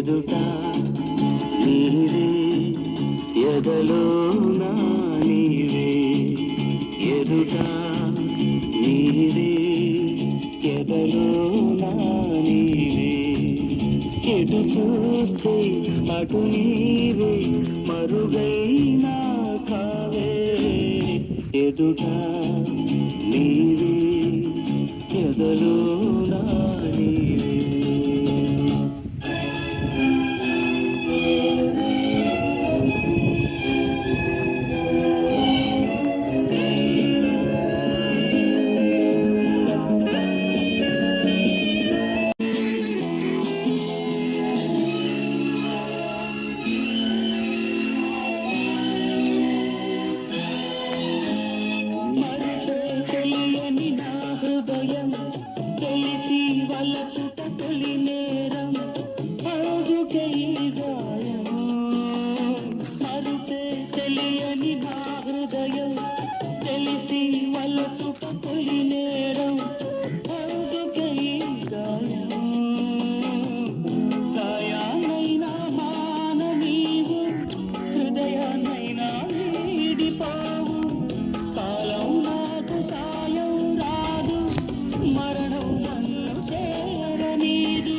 ఎదుట నీవే ఎదలో నా నీవే ఎదుట నీవే ఎదలో నా నీవే ఎటు చూస్తే అటు నీవే మరుగైనా కావే ఎదుట నీవే ఎదలో నా నీవే తెలిసి వాళ్ళ చుట్ట తొలి నేరం అడుగే గాయం మరుతే తెలియని నా హృదయం తెలిసి వాళ్ళ చుట్ట తొలి నేరం అడుగే గాయం గాయానైనా మాన నీవు హృదయానైనా వీడిపోవు కాలం నాకు సాయం రాదు మరణం నన్ను చేరనీదు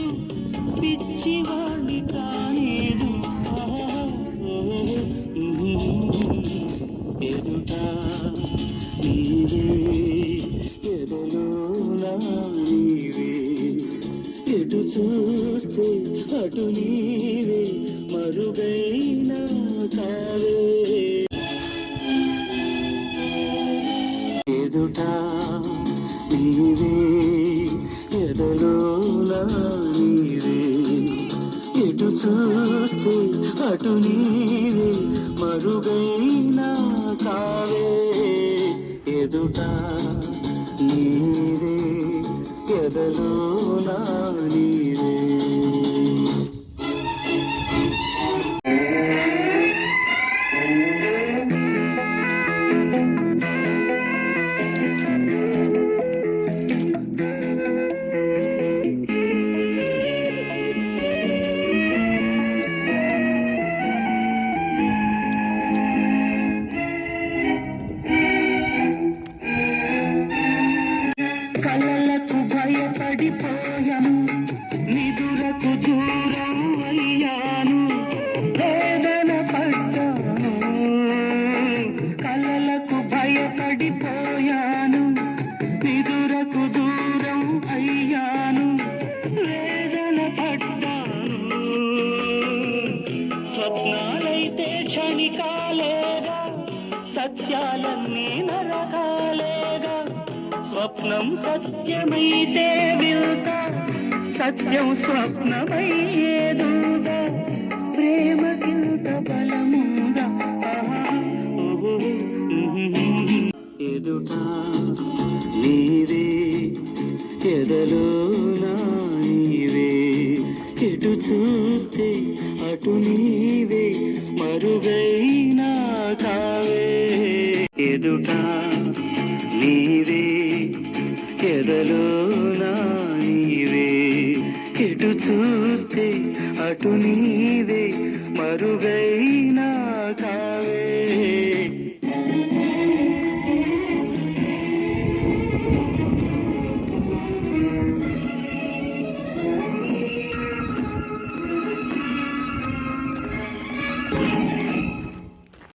పిచ్చివాణ్ణి కానీదు ఎదుట నీవే ఎదలో నా నీవే ఎటు చూస్తే అటు నీవే మరుగైనా కావే ఎదుట నీవే ఎదలో నా నీవే ఎటు చూస్తే అటు నీవే మరుగైనా కావే ఎదుట నీవే ఎదలో నా నీవే కలలకు భయపడిపోయాను నిదురకు దూరం అయ్యాను వేదన పడ్డాను కలలకు భయపడిపోయాను నిదురకు దూరం అయ్యాను వేదన పడ్డాను స్వప్నాలైతే క్షణికాలేగా సత్యాలన్నీ నరకాలేగా స్వప్నం సత్యమైతే వింత సత్యం స్వప్నమయ్యేదుగా ప్రేమకింత బలముగా ఎదుట నీవే ఎదలో నా నీవే ఎటు చూస్తే అటు నీవే మరుగైనా కావే ఎదుట నీవే ఎదలో నా నీవే ఎటు చూస్తే అటు నీవే మరుగైనా